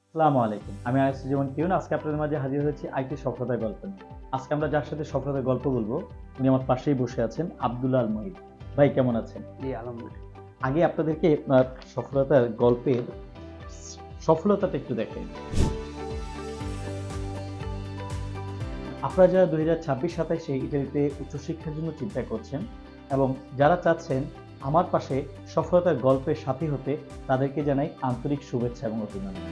আসসালামু আলাইকুম। আমি আনিসুর জীবন টিউন। আজকে আপনাদের মাঝে হাজির হয়েছি আরেকটি সফলতার গল্প নিয়ে। আজকে আমরা যার সাথে সফলতার গল্প বলবো, উনি আমার পাশেই বসে আছেন, আব্দুল্লাহ আল মুহিত। ভাই কেমন আছেন? জি, আলহামদুলিল্লাহ। আগে আপনাদেরকে আপনার সফলতার গল্পের সফলতাটা একটু দেখাই। আপনারা যারা 2026-27 ইতালিতে উচ্চশিক্ষার জন্য চিন্তা করছেন এবং যারা চাচ্ছেন আমার পাশে সফলতার গল্পের সাথী হতে, তাদেরকে জানাই আন্তরিক শুভেচ্ছা এবং অভিনন্দন।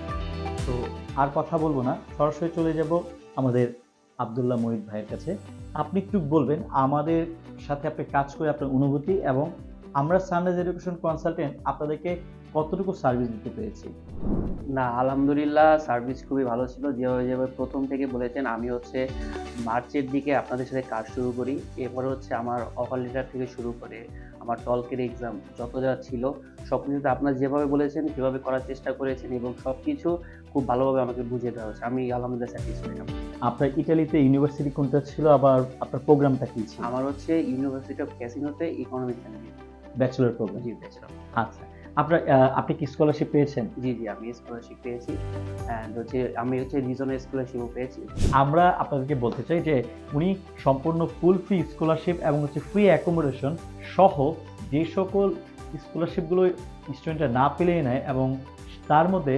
তো আর কথা বলবো না, সরাসরি চলে যাব আমাদের আব্দুল্লাহ মুহিত ভাইয়ের কাছে। আপনি একটু বলবেন আমাদের সাথে আপনি কাজ করে আপনার অনুভূতি এবং আমরা সানরাইজ এডুকেশন কনসালটেন্ট আপনাদেরকে কতটুকু সার্ভিস দিতে পেরেছি। না, আলহামদুলিল্লাহ সার্ভিস খুবই ভালো ছিল। যেভাবে প্রথম থেকে বলেছেন, আমি মার্চের দিকে আপনাদের সাথে কাজ শুরু করি। এরপরে আমার অফার লেটার থেকে শুরু করে আমার টলকের এক্সাম যত যা ছিল সবকিছুতে আপনারা যেভাবে বলেছেন সেভাবে করার চেষ্টা করেছেন এবং সবকিছু খুব ভালোভাবে আমাকে বুঝিয়ে দেওয়া হয়েছে। আমি আলহামদুলিল্লাহ স্যাটিসফাইড। আপনার ইতালিতে ইউনিভার্সিটি কোনটা ছিল, আবার আপনার প্রোগ্রামটা কি ছিল? আমার ইউনিভার্সিটি অফ ক্যাসিনোতে ইকোনমিক্স অ্যান্ড ব্যাচেলর প্রোগ্রাম। জি, ব্যাচেলর। আচ্ছা, আপনার আপনি কি স্কলারশিপ পেয়েছেন? জি, আমি স্কলারশিপ পেয়েছি অ্যান্ড আমি রিজনাল স্কলারশিপও পেয়েছি। আমরা আপনাদেরকে বলতে চাই যে উনি সম্পূর্ণ ফুল ফ্রি স্কলারশিপ এবং ফ্রি অ্যাকোমোডেশন সহ যে সকল স্কলারশিপগুলো স্টুডেন্টরা না পেলেই নেয় এবং তার মধ্যে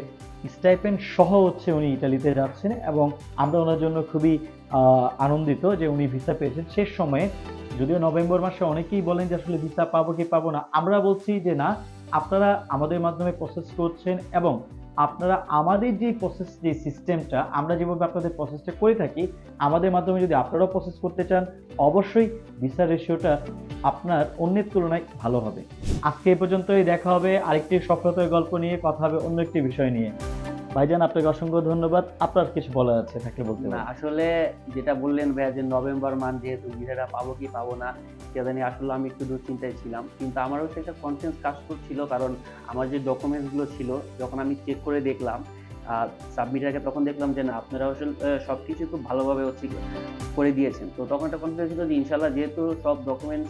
স্টাইপেন্ড সহ উনি ইতালিতে যাচ্ছেন এবং আমরা ওনার জন্য খুবই আনন্দিত যে উনি ভিসা পেয়েছেন শেষ সময়ে। যদিও নভেম্বর মাসে অনেকেই বলেন যে আসলে ভিসা পাবো কি পাবো না, আমরা বলছি যে না, আপনারা আমাদের মাধ্যমে প্রসেস করছেন এবং আপনারা আমাদের যে প্রসেস, যে সিস্টেমটা আমরা যেভাবে আপনাদের প্রসেসটা করে থাকি, আমাদের মাধ্যমে যদি আপনারাও প্রসেস করতে চান, অবশ্যই ভিসা রেশিওটা আপনার অন্যের তুলনায় ভালো হবে। আজকে এই পর্যন্তই, দেখা হবে আরেকটি সফলতার গল্প নিয়ে, কথা হবে অন্য একটি বিষয় নিয়ে। ভাইজান আপনাকে অসংখ্য ধন্যবাদ। আপনার কিছু বলার আছে থাকলে বলতে না, পারেন। আসলে যেটা বললেন ভাইয়া যে নভেম্বর মান্থ যেহেতু ভিসাটা পাবো কি পাবো না, কে জানি, আসলে আমি একটু দুশ্চিন্তায় ছিলাম। কিন্তু আমারও একটা কনফিডেন্স কাজ করছিল, কারণ আমার যে ডকুমেন্টসগুলো ছিল যখন আমি চেক করে দেখলাম সাবমিটের আগে, তখন দেখলাম যে না, আপনারা আসলে সবকিছু খুব ভালোভাবে করে দিয়েছেন। তো তখন একটা কনফিডেন্স ছিল যে ইনশাআল্লাহ যেহেতু সব ডকুমেন্টস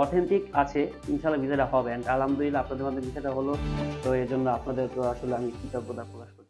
অথেন্টিক আছে, ইনশাআল্লাহ ভিসাটা হবে। অ্যান্ড আলহামদুলিল্লাহ আপনাদের মাধ্যমে ভিসাটা হলো। তো এজন্য আপনাদের আসলে আমি কৃতজ্ঞতা প্রকাশ করছি।